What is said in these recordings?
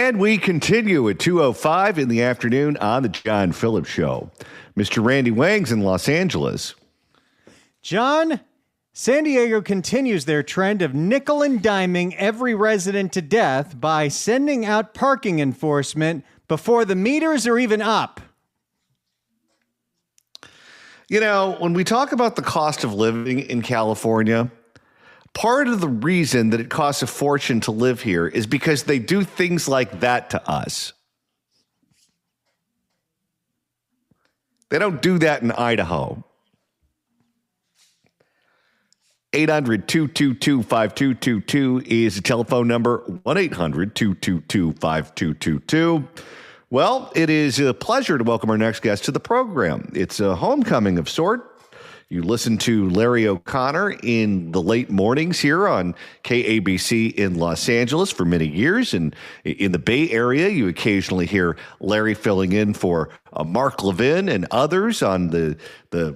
And we continue at 2:05 in the afternoon on the John Phillips Show. Mr. Randy Wang's in Los Angeles. John, San Diego continues their trend of nickel and diming every resident to death by sending out parking enforcement before the meters are even up. You know, when we talk about the cost of living in California, part of the reason that it costs a fortune to live here is because they do things like that to us. They don't do that in Idaho. 800-222-5222 is the telephone number, 1-800-222-5222. Well, it is a pleasure to welcome our next guest to the program. It's a homecoming of sort. You listen to Larry O'Connor in the late mornings here on KABC in Los Angeles for many years. And in the Bay Area, you occasionally hear Larry filling in for Mark Levin and others on the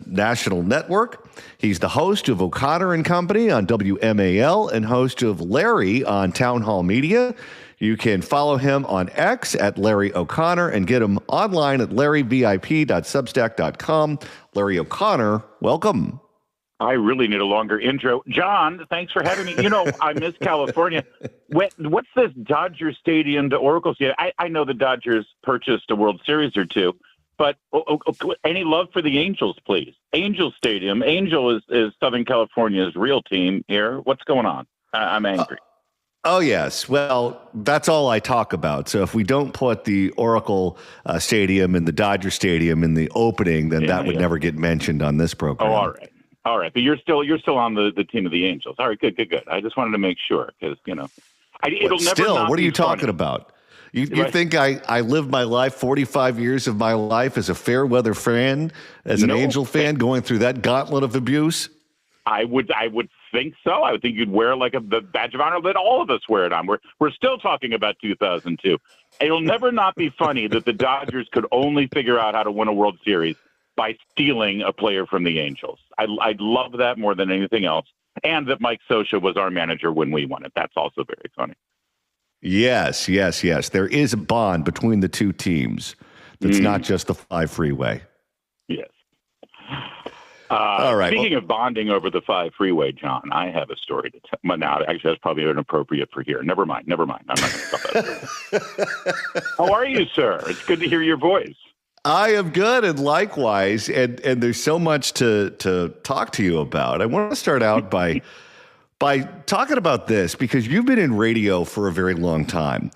national network. He's the host of O'Connor and Company on WMAL and host of Larry on Town Hall Media. You can follow him on X at Larry O'Connor and get him online at larryvip.substack.com. Larry O'Connor, welcome. I really need a longer intro. John, thanks for having me. You know, I miss California. What's this Dodger Stadium to Oracle Stadium? I know the Dodgers purchased a World Series or two, but any love for the Angels, please? Angel Stadium. Angel is Southern California's real team here. What's going on? I'm angry. Oh, yes. Well, that's all I talk about. So if we don't put the Oracle Stadium and the Dodger Stadium in the opening, then that would never get mentioned on this program. Oh, all right. But you're still on the team of the Angels. All right, good. I just wanted to make sure because, you know, it'll never still, not what are you be funny. talking about? You Right. think I lived my life, 45 years of my life as a fair weather fan, as an Angel fan, going through that gauntlet of abuse? I would think so. I would think you'd wear like the badge of honor that all of us wear it on. We're still talking about 2002. It'll never not be funny that the Dodgers could only figure out how to win a World Series by stealing a player from the Angels. I love that more than anything else. And that Mike Scioscia was our manager when we won it. That's also very funny. Yes. There is a bond between the two teams. That's not just the 5 freeway. Yes. All right. Speaking of bonding over the 5 freeway, John, I have a story to tell. Now, actually, that's probably inappropriate for here. Never mind. I'm not going to tell that. How are you, sir? It's good to hear your voice. I am good, and likewise. And there's so much to talk to you about. I want to start out by talking about this because you've been in radio for a very long time.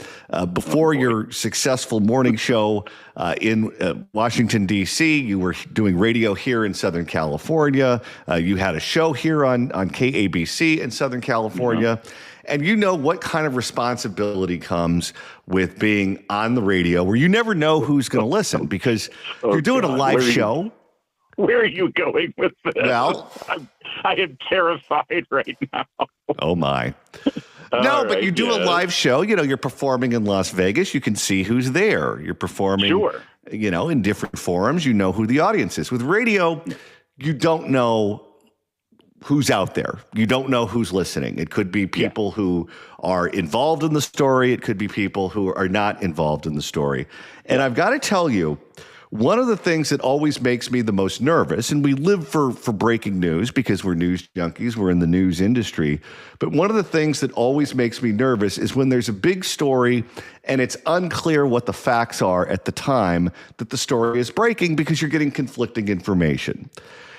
Before your successful morning show in Washington, D.C., you were doing radio here in Southern California. You had a show here on KABC in Southern California. And you know what kind of responsibility comes with being on the radio where you never know who's going to listen because you're doing a live show. Where are you going with this? Well, I am terrified right now. Oh, my. No, but you do a live show. You know, you're performing in Las Vegas. You can see who's there. You're performing, you know, in different forums. You know who the audience is. With radio, you don't know who's out there. You don't know who's listening. It could be people who are involved in the story. It could be people who are not involved in the story. And I've got to tell you, one of the things that always makes me the most nervous, and we live for breaking news because we're news junkies, we're in the news industry, but one of the things that always makes me nervous is when there's a big story and it's unclear what the facts are at the time that the story is breaking because you're getting conflicting information.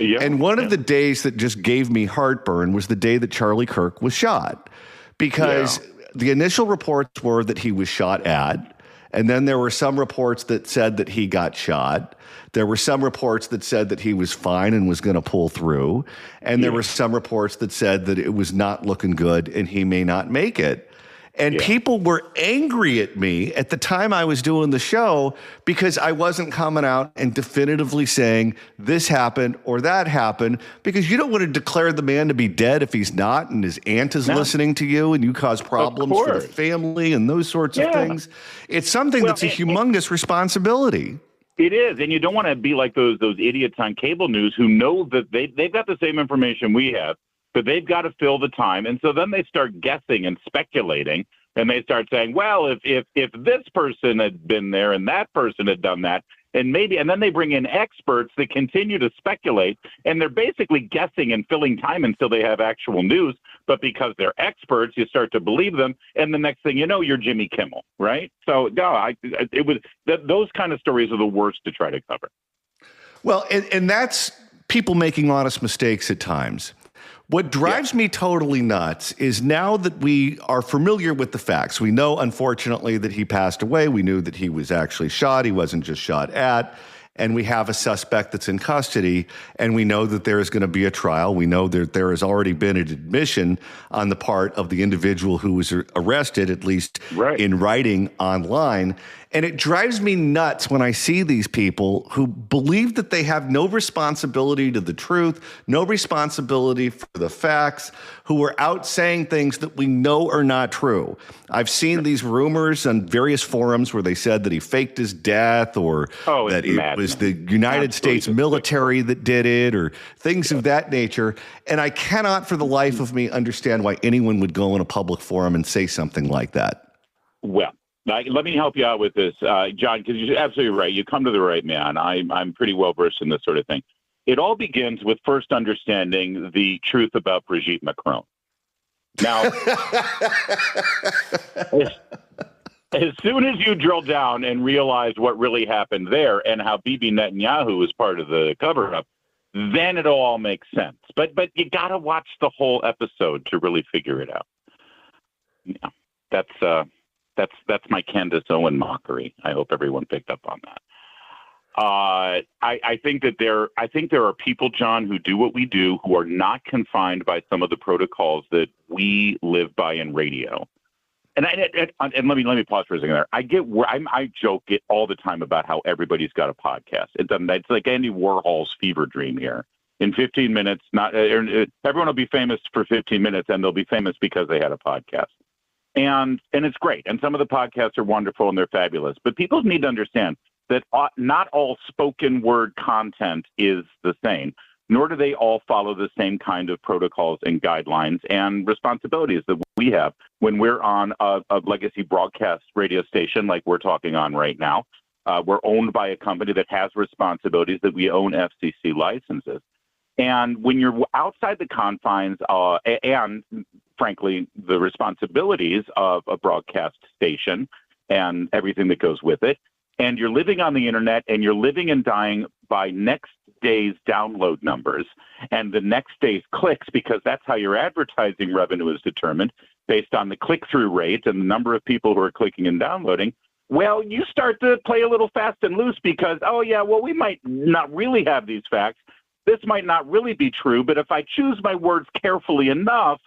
And one of the days that just gave me heartburn was the day that Charlie Kirk was shot because the initial reports were that he was shot at. And then there were some reports that said that he got shot. There were some reports that said that he was fine and was going to pull through. And there were some reports that said that it was not looking good and he may not make it. And people were angry at me at the time I was doing the show because I wasn't coming out and definitively saying this happened or that happened because you don't want to declare the man to be dead if he's not and his aunt is listening to you and you cause problems for the family and those sorts of things. It's something that's a humongous responsibility. It is, and you don't want to be like those idiots on cable news who know that they've got the same information we have, but they've got to fill the time. And so then they start guessing and speculating And they start saying, well, if this person had been there and that person had done that, and then they bring in experts that continue to speculate, and they're basically guessing and filling time until they have actual news. But because they're experts, you start to believe them, and the next thing you know, you're Jimmy Kimmel, right? So no, those kind of stories are the worst to try to cover. Well, and that's people making honest mistakes at times. What drives me totally nuts is now that we are familiar with the facts. We know, unfortunately, that he passed away. We knew that he was actually shot. He wasn't just shot at. And we have a suspect that's in custody, and we know that there is going to be a trial. We know that there has already been an admission on the part of the individual who was arrested, at least in writing online. And it drives me nuts when I see these people who believe that they have no responsibility to the truth, no responsibility for the facts, who are out saying things that we know are not true. I've seen these rumors on various forums where they said that he faked his death, or that it was the United States military that did it, or things of that nature. And I cannot for the life of me understand why anyone would go in a public forum and say something like that. Well, let me help you out with this, John, because you're absolutely right. You come to the right man. I'm pretty well versed in this sort of thing. It all begins with first understanding the truth about Brigitte Macron. Now, as soon as you drill down and realize what really happened there and how Bibi Netanyahu was part of the cover-up, then it all makes sense. But you got to watch the whole episode to really figure it out. Yeah, that's my Candace Owen mockery. I hope everyone picked up on that. I think there are people, John, who do what we do, who are not confined by some of the protocols that we live by in radio. And let me pause for a second there. I joke it all the time about how everybody's got a podcast. It's like Andy Warhol's fever dream here. In 15 minutes, everyone will be famous for 15 minutes, and they'll be famous because they had a podcast. And it's great. And some of the podcasts are wonderful and they're fabulous. But people need to understand that not all spoken word content is the same, nor do they all follow the same kind of protocols and guidelines and responsibilities that we have when we're on a legacy broadcast radio station like we're talking on right now. We're owned by a company that has responsibilities, that we own FCC licenses. And when you're outside the confines and, frankly, the responsibilities of a broadcast station and everything that goes with it, and you're living on the internet and you're living and dying by next day's download numbers and the next day's clicks, because that's how your advertising revenue is determined, based on the click-through rate and the number of people who are clicking and downloading, well, you start to play a little fast and loose because, we might not really have these facts. This might not really be true, but if I choose my words carefully enough,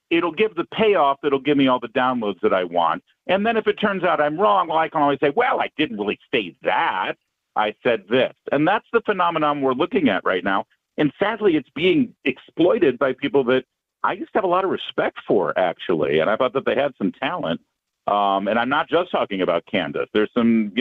it'll give the payoff that'll give me all the downloads that I want. And then if it turns out I'm wrong, well, I can always say, well, I didn't really say that. I said this. And that's the phenomenon we're looking at right now. And sadly, it's being exploited by people that I used to have a lot of respect for, actually. And I thought that they had some talent. And I'm not just talking about Candace. There's some,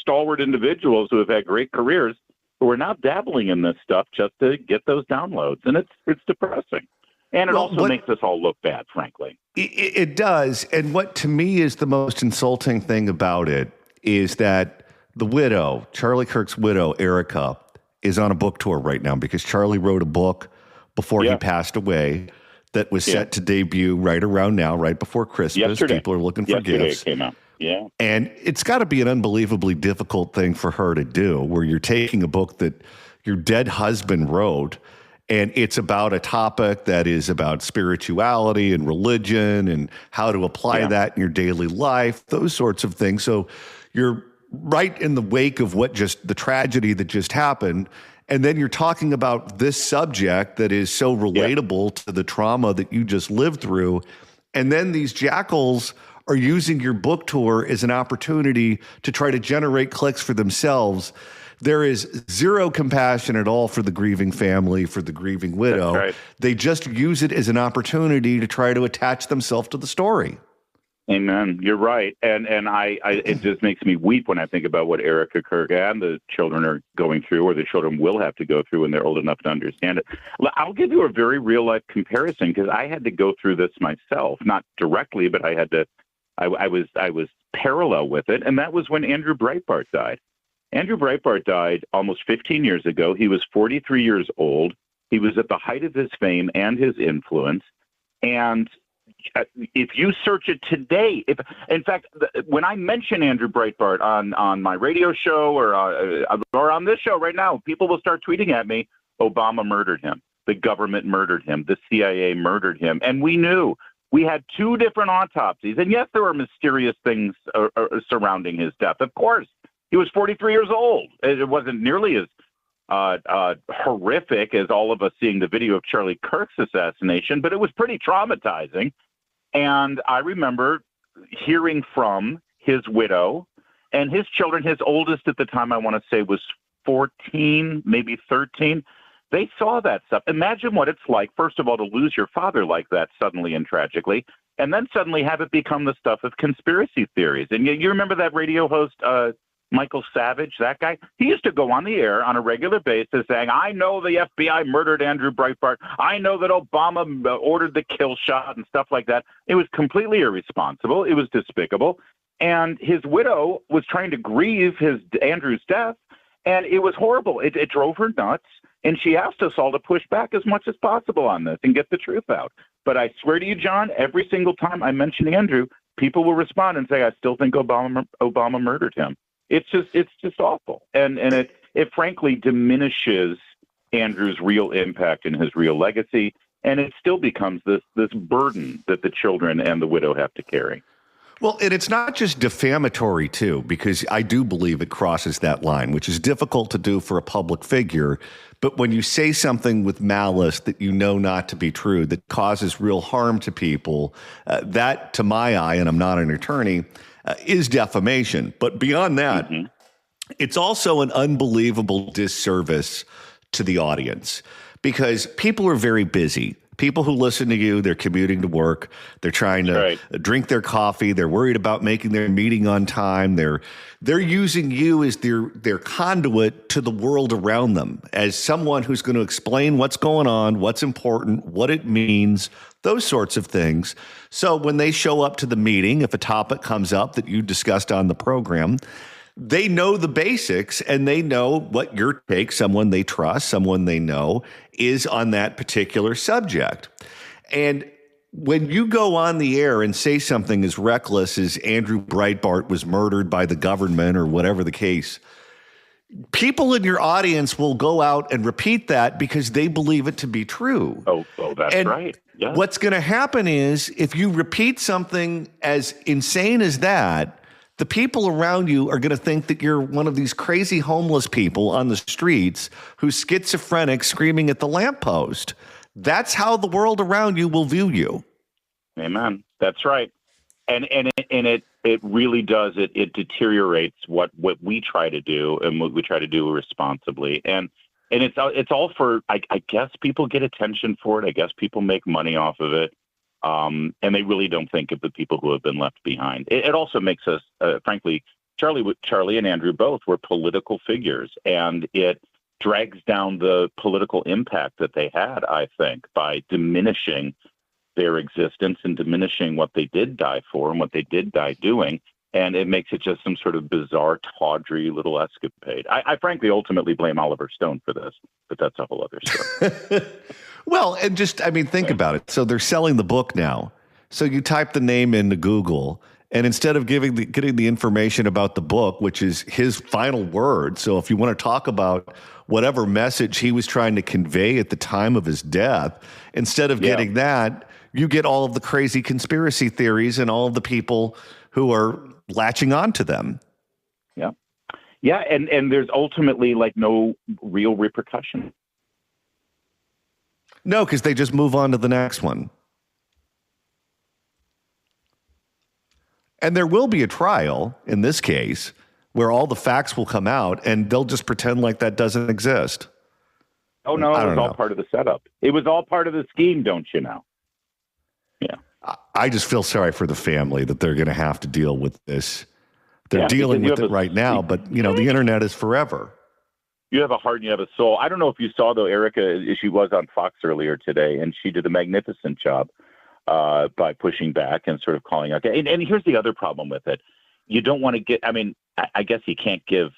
stalwart individuals who have had great careers who are now dabbling in this stuff just to get those downloads. And it's depressing. And it also makes us all look bad, frankly. It does. And what to me is the most insulting thing about it is that the widow, Charlie Kirk's widow, Erica, is on a book tour right now because Charlie wrote a book before he passed away that was set to debut right around now, right before Christmas. Yesterday. People are looking for gifts. It came out. Yeah. And it's got to be an unbelievably difficult thing for her to do, where you're taking a book that your dead husband wrote, and it's about a topic that is about spirituality and religion and how to apply that in your daily life, those sorts of things. So you're right in the wake of the tragedy that just happened. And then you're talking about this subject that is so relatable to the trauma that you just lived through. And then these jackals are using your book tour as an opportunity to try to generate clicks for themselves. There is zero compassion at all for the grieving family, for the grieving widow. That's right. They just use it as an opportunity to try to attach themselves to the story. Amen. You're right. And it just makes me weep when I think about what Erica Kirk and the children are going through, or the children will have to go through when they're old enough to understand it. I'll give you a very real life comparison, because I had to go through this myself, not directly, but I had to I was parallel with it, and that was when Andrew Breitbart died. Andrew Breitbart died almost 15 years ago. He was 43 years old. He was at the height of his fame and his influence. And if you search it today, in fact, when I mention Andrew Breitbart on my radio show or on this show right now, people will start tweeting at me, Obama murdered him. The government murdered him. The CIA murdered him. And we knew. We had 2 different autopsies. And yes, there were mysterious things surrounding his death. Of course, he was 43 years old. It wasn't nearly as horrific as all of us seeing the video of Charlie Kirk's assassination, but it was pretty traumatizing. And I remember hearing from his widow and his children. His oldest at the time, I want to say, was 14, maybe 13. They saw that stuff. Imagine what it's like, first of all, to lose your father like that suddenly and tragically, and then suddenly have it become the stuff of conspiracy theories. And you remember that radio host, Michael Savage, that guy? He used to go on the air on a regular basis saying, I know the FBI murdered Andrew Breitbart. I know that Obama ordered the kill shot and stuff like that. It was completely irresponsible. It was despicable. And his widow was trying to grieve Andrew's death, and it was horrible. It drove her nuts. And she asked us all to push back as much as possible on this and get the truth out. But I swear to you, John, every single time I mention Andrew, people will respond and say, I still think Obama murdered him. It's just awful. And it frankly diminishes Andrew's real impact and his real legacy. And it still becomes this burden that the children and the widow have to carry. Well, and it's not just defamatory, too, because I do believe it crosses that line, which is difficult to do for a public figure. But when you say something with malice that you know not to be true, that causes real harm to people, that, to my eye, and I'm not an attorney, is defamation. But beyond that, it's also an unbelievable disservice to the audience because people are very busy. People who listen to you, they're commuting to work. They're trying to drink their coffee. They're worried about making their meeting on time. They're using you as their conduit to the world around them, as someone who's going to explain what's going on, what's important, what it means, those sorts of things. So when they show up to the meeting, if a topic comes up that you discussed on the program, they know the basics and they know what your take, someone they trust, someone they know, is on that particular subject. And when you go on the air and say something as reckless as Andrew Breitbart was murdered by the government or whatever the case, people in your audience will go out and repeat that because they believe it to be true. Oh, that's right. Yeah. What's going to happen is if you repeat something as insane as that, the people around you are going to think that you're one of these crazy homeless people on the streets who's schizophrenic screaming at the lamppost. That's how the world around you will view you. Amen. That's right. And it really does. It deteriorates what we try to do and what we try to do responsibly. And it's all for, I guess people get attention for it. I guess people make money off of it. And they really don't think of the people who have been left behind. It also makes us, frankly, Charlie and Andrew both were political figures, and it drags down the political impact that they had, I think, by diminishing their existence and diminishing what they did die for and what they did die doing. And it makes it just some sort of bizarre, tawdry little escapade. I frankly ultimately blame Oliver Stone for this, but that's a whole other story. Well, and think about it. So they're selling the book now. So you type the name into Google, and instead of getting the information about the book, which is his final word, so if you want to talk about whatever message he was trying to convey at the time of his death, instead of getting that, you get all of the crazy conspiracy theories and all of the people who are latching on to them. Yeah. Yeah, and there's ultimately no real repercussion. No, because they just move on to the next one. And there will be a trial in this case where all the facts will come out and they'll just pretend like that doesn't exist. Oh, no, it was all part of the setup. It was all part of the scheme, don't you know? Yeah. I just feel sorry for the family that they're going to have to deal with this. They're dealing with it right now, but, the internet is forever. You have a heart and you have a soul. I don't know if you saw, though, Erica, she was on Fox earlier today, and she did a magnificent job by pushing back and sort of calling out. And here's the other problem with it. You don't want to get, I mean, I guess you can't give,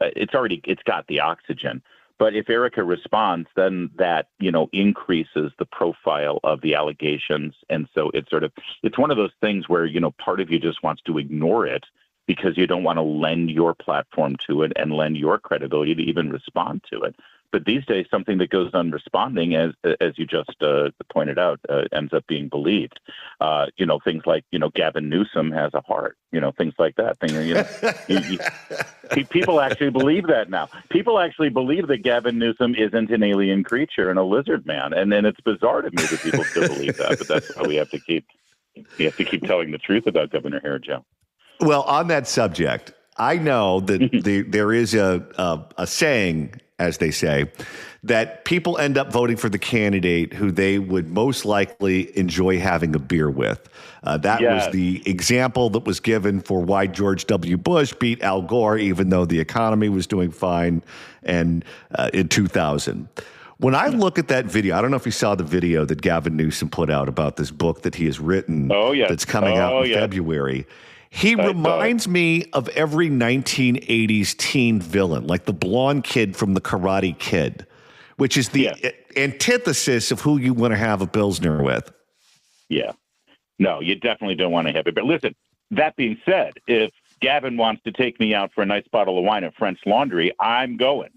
it's got the oxygen. But if Erica responds, then that, increases the profile of the allegations. And so it's one of those things where, part of you just wants to ignore it because you don't want to lend your platform to it and lend your credibility to even respond to it. But these days, something that goes unresponding, as you just pointed out, ends up being believed. Things like, Gavin Newsom has a heart, things like that. People actually believe that now. People actually believe that Gavin Newsom isn't an alien creature and a lizard man. And then it's bizarre to me that people still believe that. But that's how we have to keep telling the truth about Governor Hair, Joe. Well, on that subject, I know that there is a saying, as they say, that people end up voting for the candidate who they would most likely enjoy having a beer with. That was the example that was given for why George W. Bush beat Al Gore, even though the economy was doing fine, and in 2000. When I look at that video, I don't know if you saw the video that Gavin Newsom put out about this book that he has written that's coming out in February. He reminds me of every 1980s teen villain, like the blonde kid from The Karate Kid, which is the antithesis of who you want to have a Pilsner with. Yeah. No, you definitely don't want to have it. But listen, that being said, if Gavin wants to take me out for a nice bottle of wine at French Laundry, I'm going.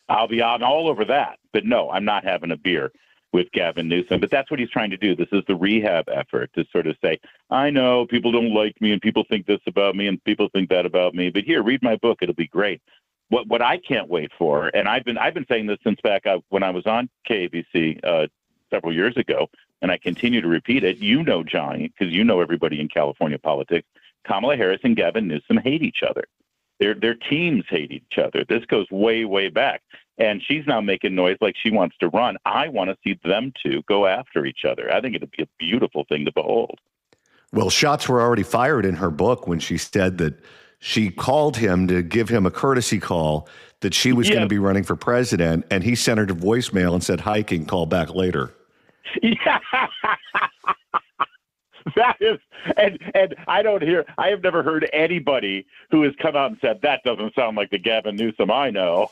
I'll be out all over that. But no, I'm not having a beer with Gavin Newsom. But that's what he's trying to do. This is the rehab effort to sort of say, I know people don't like me and people think this about me and people think that about me, but here, read my book. It'll be great. What I can't wait for, and I've been saying this since back when I was on KABC several years ago, and I continue to repeat it. Johnny, because everybody in California politics, Kamala Harris and Gavin Newsom hate each other. Their teams hate each other. This goes way, way back. And she's now making noise like she wants to run. I want to see them two go after each other. I think it'd be a beautiful thing to behold. Well, shots were already fired in her book when she said that she called him to give him a courtesy call that she was going to be running for president. And he sent her to voicemail and said, hiking, call back later. Yeah. That is, and I have never heard anybody who has come out and said, that doesn't sound like the Gavin Newsom I know.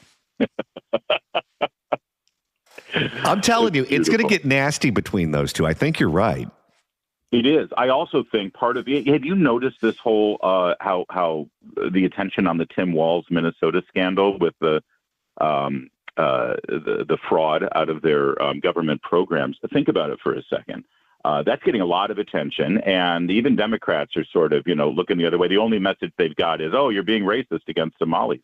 I'm telling you, it's going to get nasty between those two. I think you're right. It is. I also think part of it, have you noticed this whole, how the attention on the Tim Walz Minnesota scandal with the fraud out of their government programs? Think about it for a second. That's getting a lot of attention, and even Democrats are sort of, looking the other way. The only message they've got is, oh, you're being racist against Somalis.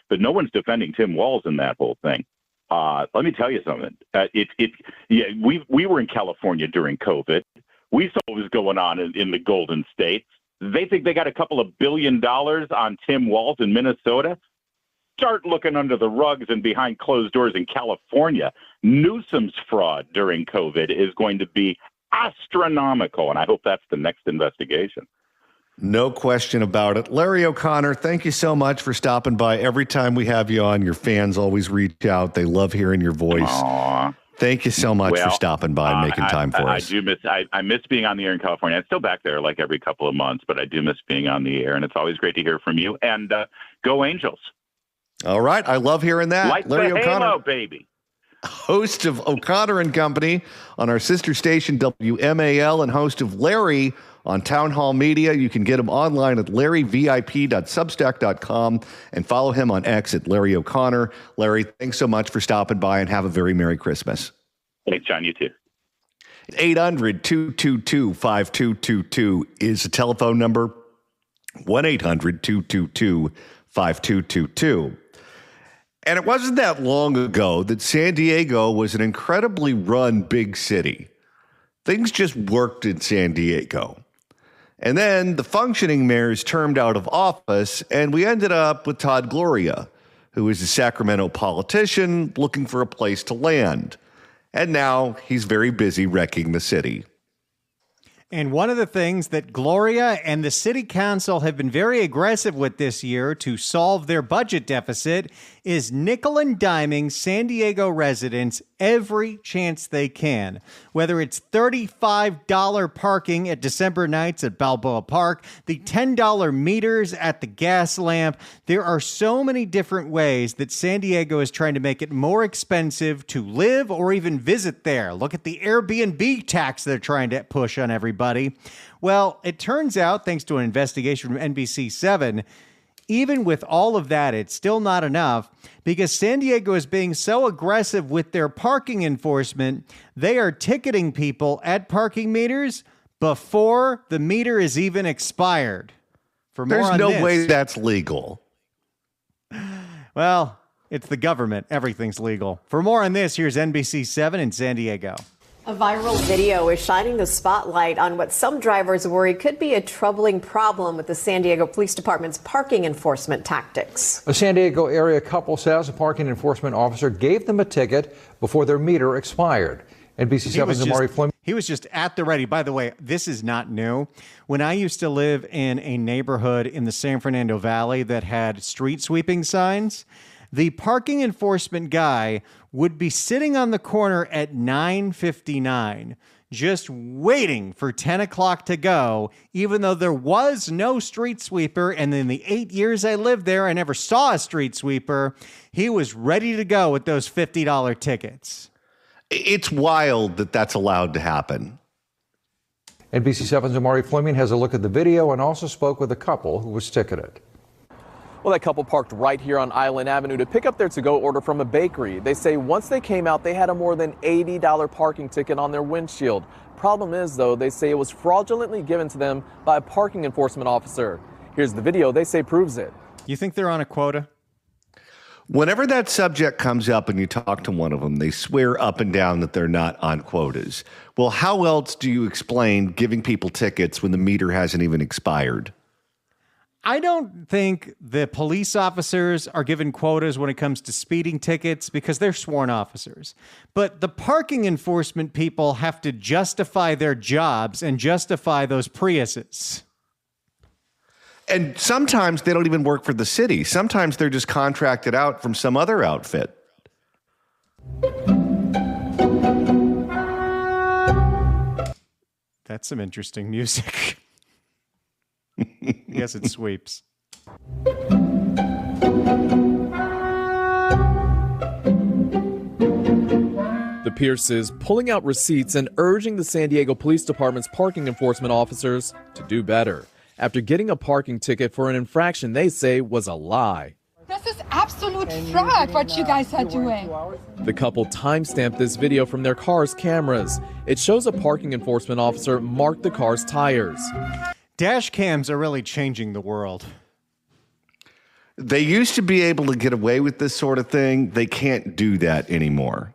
But no one's defending Tim Walz in that whole thing. Let me tell you something. We were in California during COVID. We saw what was going on in the Golden State. They think they got a couple of $1 billion on Tim Walz in Minnesota. Start looking under the rugs and behind closed doors in California. Newsom's fraud during COVID is going to be astronomical, and I hope that's the next investigation. No question about it. Larry O'Connor, thank you so much for stopping by. Every time we have you on, your fans always reach out. They love hearing your voice. Aww. Thank you so much for stopping by and making time for us. I miss being on the air in California. I'm still back there like every couple of months, but I do miss being on the air, and it's always great to hear from you. And go Angels. All right. I love hearing that. Like Larry the O'Connor, Halo, baby. Host of O'Connor and Company on our sister station WMAL, and host of Larry on Town Hall Media. You can get him online at larryvip.substack.com and follow him on X at Larry O'Connor. Larry, thanks so much for stopping by, and have a very Merry Christmas. Thanks, John. You too. 800-222-5222 is the telephone number. 1-800-222-5222. And it wasn't that long ago that San Diego was an incredibly run big city. Things just worked in San Diego. And then the functioning mayors termed out of office, and we ended up with Todd Gloria, who is a Sacramento politician looking for a place to land. And now he's very busy wrecking the city. And one of the things that Gloria and the city council have been very aggressive with this year to solve their budget deficit is nickel and diming San Diego residents every chance they can. Whether it's $35 parking at December nights at Balboa Park, the $10 meters at the gas lamp, there are so many different ways that San Diego is trying to make it more expensive to live or even visit there. Look at the Airbnb tax they're trying to push on everybody. Well, it turns out, thanks to an investigation from NBC7, even with all of that, it's still not enough because San Diego is being so aggressive with their parking enforcement, they are ticketing people at parking meters before the meter is even expired. For more There's on no this, way that's legal. well, it's the government. Everything's legal. For more on this, here's NBC7 in San Diego. A viral video is shining the spotlight on what some drivers worry could be a troubling problem with the San Diego Police Department's parking enforcement tactics. A San Diego area couple says a parking enforcement officer gave them a ticket before their meter expired. NBC7's Amari Fleming. He was just at the ready. By the way, this is not new. When I used to live in a neighborhood in the San Fernando Valley that had street sweeping signs, the parking enforcement guy would be sitting on the corner at 9:59, just waiting for 10 o'clock to go, even though there was no street sweeper. And in the 8 years I lived there, I never saw a street sweeper. He was ready to go with those $50 tickets. It's wild that that's allowed to happen. NBC7's Amari Fleming has a look at the video and also spoke with a couple who was ticketed. Well, that couple parked right here on Island Avenue to pick up their to-go order from a bakery. They say once they came out, they had a more than $80 parking ticket on their windshield. Problem is, though, they say it was fraudulently given to them by a parking enforcement officer. Here's the video they say proves it. You think they're on a quota? Whenever that subject comes up and you talk to one of them, they swear up and down that they're not on quotas. Well, how else do you explain giving people tickets when the meter hasn't even expired? I don't think the police officers are given quotas when it comes to speeding tickets because they're sworn officers. But the parking enforcement people have to justify their jobs and justify those Priuses. And sometimes they don't even work for the city. Sometimes they're just contracted out from some other outfit. That's some interesting music. Yes, it sweeps. The Pierces pulling out receipts and urging the San Diego Police Department's parking enforcement officers to do better after getting a parking ticket for an infraction they say was a lie. This is absolute fraud what you guys are doing. The couple timestamped this video from their car's cameras. It shows a parking enforcement officer mark the car's tires. Dash cams are really changing the world. They used to be able to get away with this sort of thing. They can't do that anymore.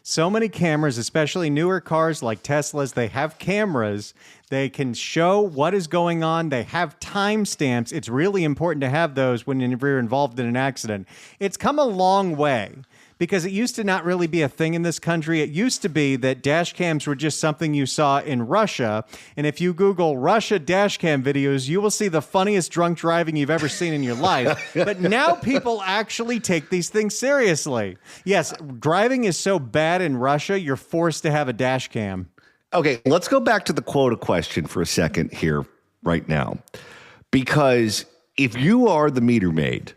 So many cameras, especially newer cars like Teslas, they have cameras. They can show what is going on. They have timestamps. It's really important to have those when you're involved in an accident. It's come a long way because it used to not really be a thing in this country. It used to be that dash cams were just something you saw in Russia. And if you Google Russia dash cam videos, you will see the funniest drunk driving you've ever seen in your life. But now people actually take these things seriously. Yes, driving is so bad in Russia, you're forced to have a dash cam. Okay, let's go back to the quota question for a second here right now. Because if you are the meter maid,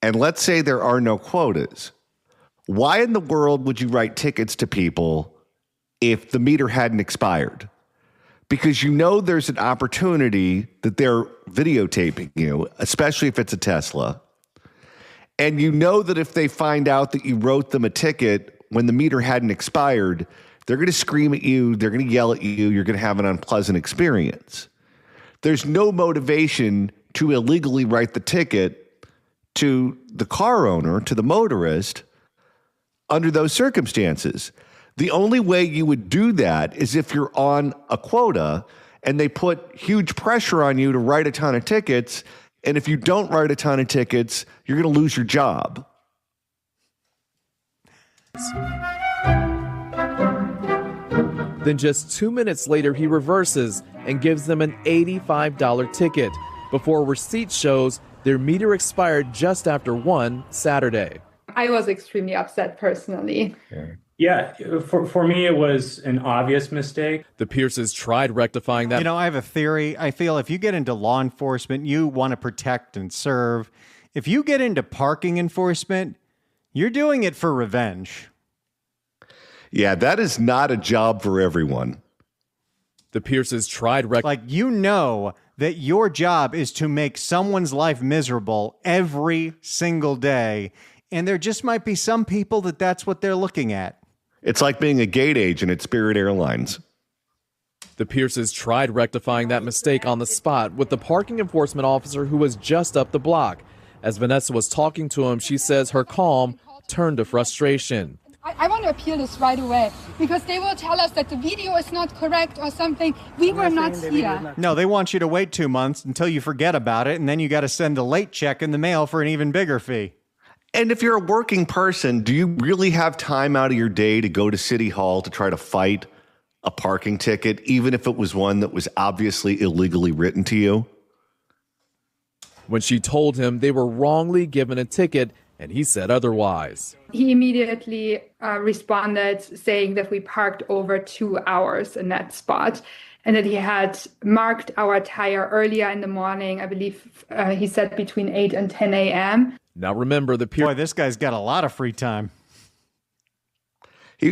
and let's say there are no quotas, why in the world would you write tickets to people if the meter hadn't expired? Because you know there's an opportunity that they're videotaping you, especially if it's a Tesla. And you know that if they find out that you wrote them a ticket when the meter hadn't expired, they're going to scream at you, they're going to yell at you, you're going to have an unpleasant experience. There's no motivation to illegally write the ticket to the car owner, to the motorist, under those circumstances. The only way you would do that is if you're on a quota and they put huge pressure on you to write a ton of tickets. And if you don't write a ton of tickets, you're going to lose your job. Then just 2 minutes later, he reverses and gives them an $85 ticket before a receipt shows their meter expired just after 1 Saturday. I was extremely upset personally. Yeah, for me, it was an obvious mistake. The Pierces tried rectifying that. You know, I have a theory. I feel if you get into law enforcement, you want to protect and serve. If you get into parking enforcement, you're doing it for revenge. Yeah, that is not a job for everyone. The Pierces tried you know that your job is to make someone's life miserable every single day. And there just might be some people that's what they're looking at. It's like being a gate agent at Spirit Airlines. The Pierces tried rectifying that mistake on the spot with the parking enforcement officer who was just up the block. As Vanessa was talking to him, she says her calm turned to frustration. I want to appeal this right away because they will tell us that the video is not correct or something. We were not here. No, they want you to wait 2 months until you forget about it, and then you got to send a late check in the mail for an even bigger fee. And if you're a working person, do you really have time out of your day to go to City Hall to try to fight a parking ticket, even if it was one that was obviously illegally written to you? When she told him they were wrongly given a ticket, and he said otherwise. He immediately responded saying that we parked over 2 hours in that spot and that he had marked our tire earlier in the morning. I believe he said between 8 and 10 a.m. Now remember, Boy, this guy's got a lot of free time.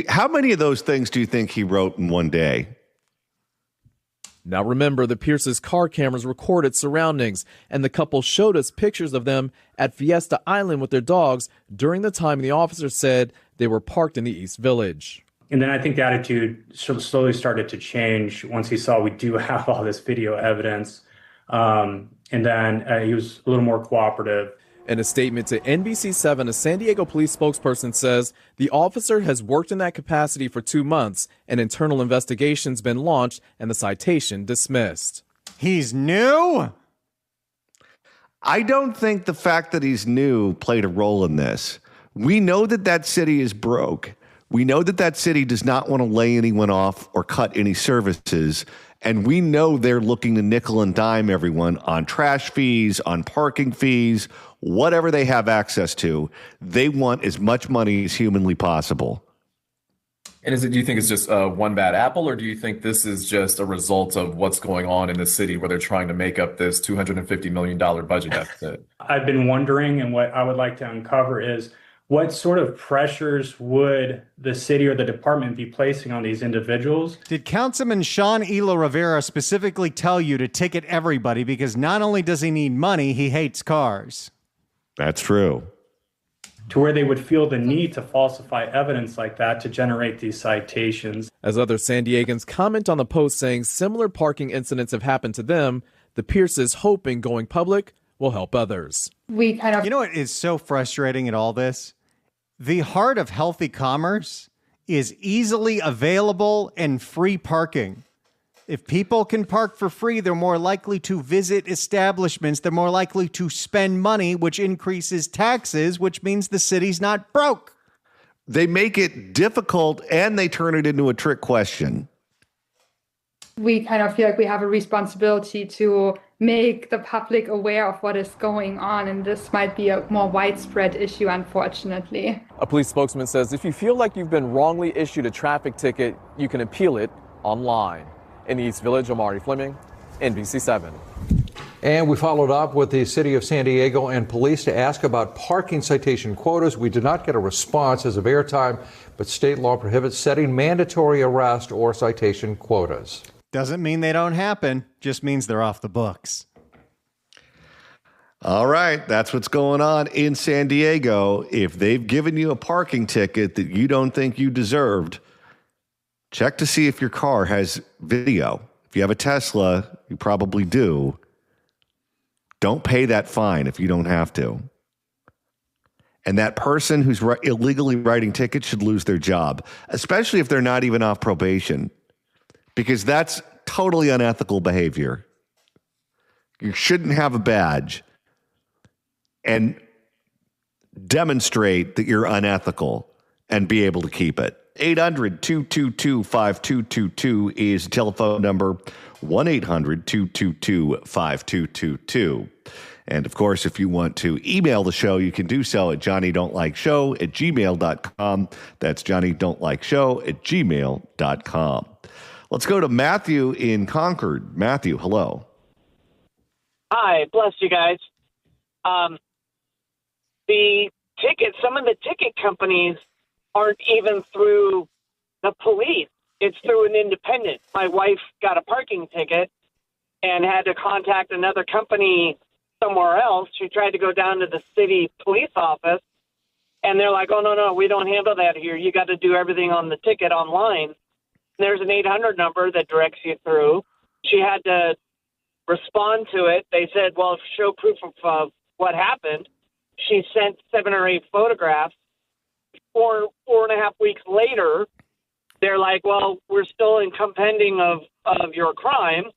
How many of those things do you think he wrote in one day? Now remember, the Pierces' car cameras recorded surroundings, and the couple showed us pictures of them at Fiesta Island with their dogs during the time the officer said they were parked in the East Village. And then I think the attitude slowly started to change once he saw we do have all this video evidence. And then he was a little more cooperative. In a statement to NBC7, a San Diego police spokesperson says the officer has worked in that capacity for 2 months. An internal investigation's been launched and the citation dismissed. He's new? I don't think the fact that he's new played a role in this. We know that city is broke. We know that city does not want to lay anyone off or cut any services. And we know they're looking to nickel and dime everyone on trash fees, on parking fees, whatever they have access to. They want as much money as humanly possible. And do you think it's just one bad apple, or do you think this is just a result of what's going on in the city where they're trying to make up this $250 million budget deficit? I've been wondering, and what I would like to uncover is what sort of pressures would the city or the department be placing on these individuals? Did Councilman Sean Elo Rivera specifically tell you to ticket everybody because not only does he need money, he hates cars? That's true. To where they would feel the need to falsify evidence like that to generate these citations. As other San Diegans comment on the post saying similar parking incidents have happened to them, the Pierces hoping going public will help others. You know what is so frustrating in all this? The heart of healthy commerce is easily available and free parking. If people can park for free, they're more likely to visit establishments. They're more likely to spend money, which increases taxes, which means the city's not broke. They make it difficult and they turn it into a trick question. We kind of feel like we have a responsibility to make the public aware of what is going on, and this might be a more widespread issue, unfortunately. A police spokesman says if you feel like you've been wrongly issued a traffic ticket, you can appeal it online. In the East Village, Omari Fleming, NBC7. And we followed up with the city of San Diego and police to ask about parking citation quotas. We did not get a response as of airtime, but state law prohibits setting mandatory arrest or citation quotas. Doesn't mean they don't happen, just means they're off the books. All right, that's what's going on in San Diego. If they've given you a parking ticket that you don't think you deserved, check to see if your car has video. If you have a Tesla, you probably do. Don't pay that fine if you don't have to. And that person who's illegally writing tickets should lose their job, especially if they're not even off probation, because that's totally unethical behavior. You shouldn't have a badge and demonstrate that you're unethical and be able to keep it. 800-222-5222 is the telephone number. 1-800-222-5222. And of course, if you want to email the show, you can do so at johnnydon'tlikeshow@gmail.com. That's johnnydon'tlikeshow@gmail.com. Let's go to Matthew in Concord. Matthew, hello. Hi, bless you guys. Some of the ticket companies aren't even through the police. It's through an independent. My wife got a parking ticket and had to contact another company somewhere else. She tried to go down to the city police office, and they're like, oh, no, we don't handle that here. You got to do everything on the ticket online. There's an 800 number that directs you through. She had to respond to it. They said, well, show proof of what happened. She sent 7 or 8 photographs. 4.5 weeks later, they're like, well, we're still in compendium of your crime.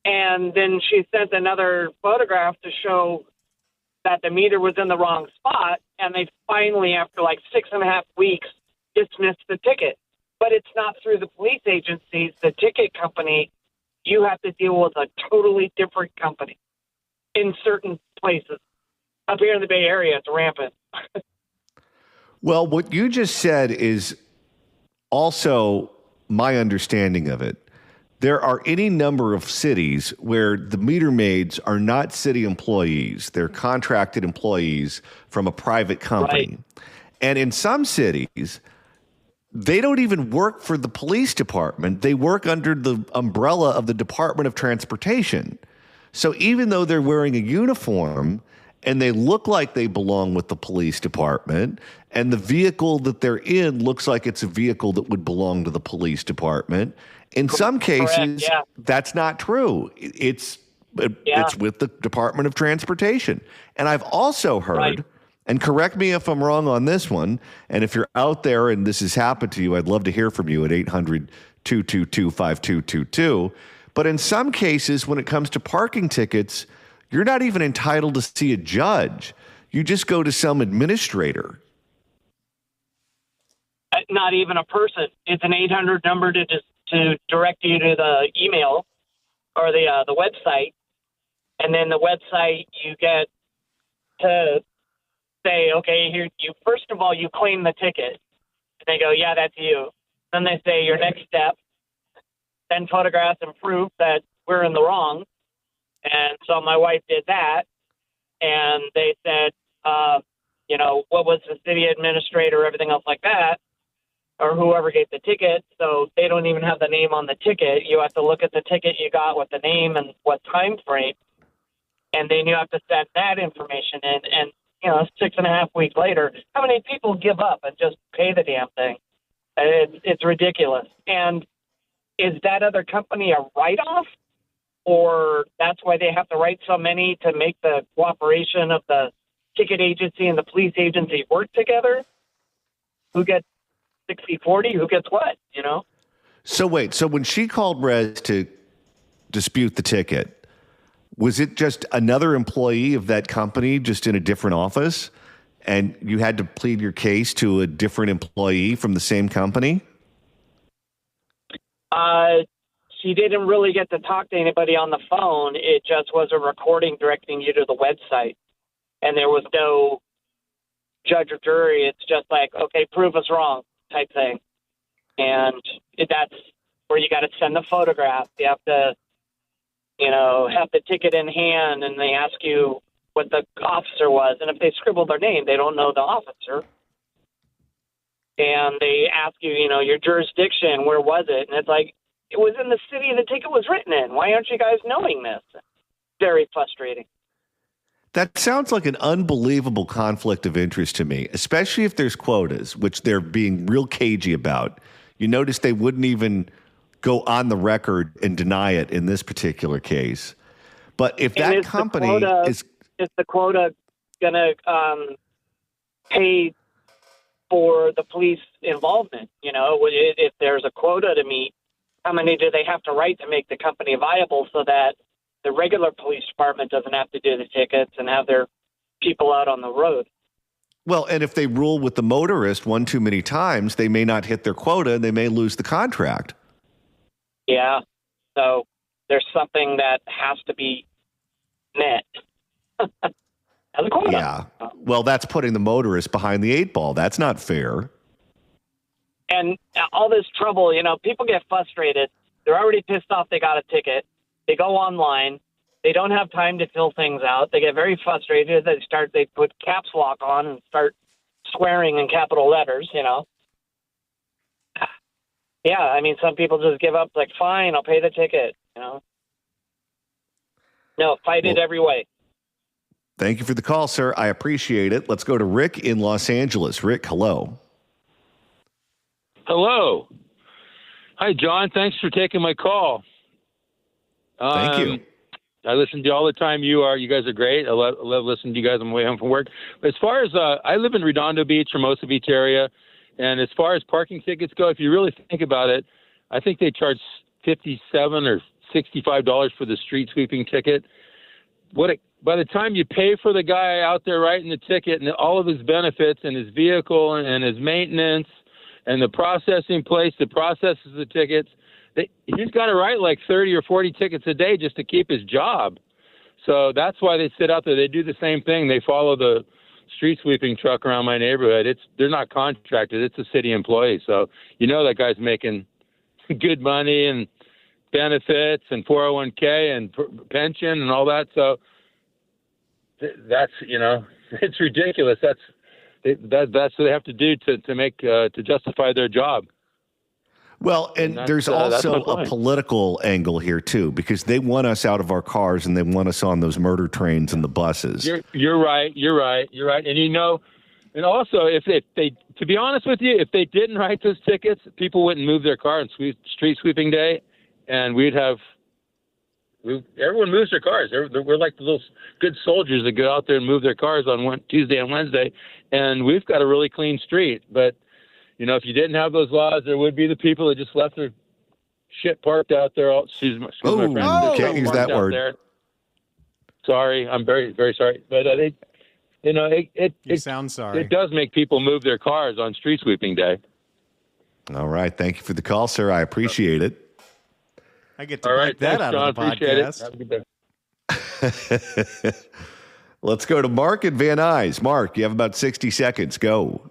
And then she sent another photograph to show that the meter was in the wrong spot. And they finally, after like 6.5 weeks, dismissed the ticket. But it's not through the police agencies. The ticket company, you have to deal with a totally different company in certain places. Up here in the Bay Area, it's rampant. Well, what you just said is also my understanding of it. There are any number of cities where the meter maids are not city employees. They're contracted employees from a private company. Right. And in some cities, they don't even work for the police department. They work under the umbrella of the Department of Transportation. So even though they're wearing a uniform and they look like they belong with the police department, and the vehicle that they're in looks like it's a vehicle that would belong to the police department, in some cases, that's not true. It's with the Department of Transportation. And I've also heard, and correct me if I'm wrong on this one, and if you're out there and this has happened to you, I'd love to hear from you at 800-222-5222. But in some cases, when it comes to parking tickets, you're not even entitled to see a judge. You just go to some administrator. Not even a person. It's an 800 number to direct you to the email or the website. And then the website, you get to say, okay, here, first of all, you claim the ticket. And they go, yeah, that's you. Then they say your next step, send photographs and proof that we're in the wrong. And so my wife did that, and they said, what was the city administrator, everything else like that, or whoever gave the ticket. So they don't even have the name on the ticket. You have to look at the ticket you got with the name and what time frame, and then you have to send that information in. And 6.5 weeks later, how many people give up and just pay the damn thing? It's ridiculous. And is that other company a write-off? Or that's why they have to write so many to make the cooperation of the ticket agency and the police agency work together? Who gets 60-40? Who gets what, So wait, so when she called Res to dispute the ticket, was it just another employee of that company just in a different office? And you had to plead your case to a different employee from the same company? She didn't really get to talk to anybody on the phone. It just was a recording directing you to the website. And there was no judge or jury. It's just like, okay, prove us wrong type thing. And that's where you got to send the photograph. You have to, have the ticket in hand, and they ask you what the officer was. And if they scribble their name, they don't know the officer. And they ask you, your jurisdiction, where was it? And it's like, it was in the city the ticket was written in. Why aren't you guys knowing this? Very frustrating. That sounds like an unbelievable conflict of interest to me, especially if there's quotas, which they're being real cagey about. You notice they wouldn't even go on the record and deny it in this particular case. But if that company is the quota going to pay for the police involvement? If there's a quota to meet, how many do they have to write to make the company viable so that the regular police department doesn't have to do the tickets and have their people out on the road? Well, and if they rule with the motorist one too many times, they may not hit their quota and they may lose the contract. Yeah. So there's something that has to be met. As a quota. Yeah. Well, that's putting the motorist behind the 8 ball. That's not fair. And all this trouble, people get frustrated. They're already pissed off they got a ticket. They go online. They don't have time to fill things out. They get very frustrated. They put caps lock on and start swearing in capital letters, Yeah, I mean, some people just give up, like, fine, I'll pay the ticket, No, fight it every way. Thank you for the call, sir. I appreciate it. Let's go to Rick in Los Angeles. Rick, hello. Hello. Hi, John. Thanks for taking my call. Thank you. I listen to you all the time. You guys are great. I love listening to you guys on my way home from work. But as far as I live in Redondo Beach, Hermosa Beach area, and as far as parking tickets go, if you really think about it, I think they charge $57 or $65 for the street sweeping ticket. By the time you pay for the guy out there writing the ticket and all of his benefits and his vehicle and his maintenance and the processing place that processes the tickets, he's got to write like 30 or 40 tickets a day just to keep his job. So that's why they sit out there. They do the same thing. They follow the street sweeping truck around my neighborhood. They're not contracted. It's a city employee. So that guy's making good money and benefits and 401k and pension and all that. So that's, it's ridiculous. That's what they have to do to make to justify their job. Well, and there's also a political angle here too, because they want us out of our cars and they want us on those murder trains and the buses. You're right. And and also if they, to be honest with you, if they didn't write those tickets, people wouldn't move their car on street sweeping day, and everyone moves their cars. We're like the little good soldiers that go out there and move their cars on Tuesday and Wednesday, and we've got a really clean street. But if you didn't have those laws, there would be the people that just left their shit parked out there. Excuse my friend. Can't use that word. There. Sorry, I'm very, very sorry. But You sound sorry. It does make people move their cars on street sweeping day. All right. Thank you for the call, sir. I appreciate it. I get to break that out of the podcast. Have a good day. Let's go to Mark at Van Nuys. Mark, you have about 60 seconds. Go.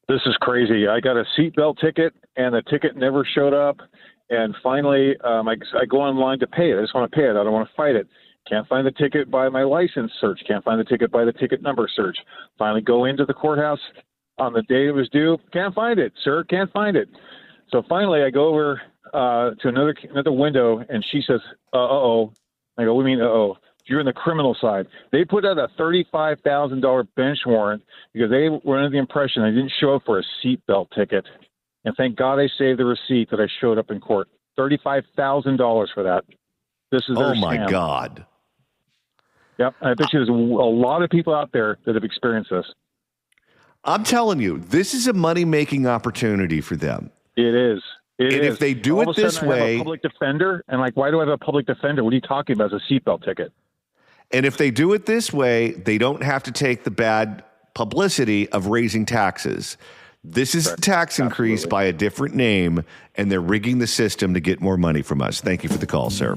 This is crazy. I got a seatbelt ticket, and the ticket never showed up. And finally, I go online to pay it. I just want to pay it. I don't want to fight it. Can't find the ticket by my license search. Can't find the ticket by the ticket number search. Finally go into the courthouse on the day it was due. Can't find it, sir. Can't find it. So finally, I go over to another window, and she says, uh-oh. I go, what do you mean, uh-oh? You're in the criminal side. They put out a $35,000 bench warrant because they were under the impression I didn't show up for a seatbelt ticket. And thank God I saved the receipt that I showed up in court. $35,000 for that. This is their Oh, my scam. God. Yep. I bet you there's a lot of people out there that have experienced this. I'm telling you, this is a money-making opportunity for them. It is. If they do All it of a this sudden, I have way, a public defender, and why do I have a public defender? What are you talking about? It's a seatbelt ticket. and if they do it this way, they don't have to take the bad publicity of raising taxes. This is a tax increase by a different name, and they're rigging the system to get more money from us. Thank you for the call, sir.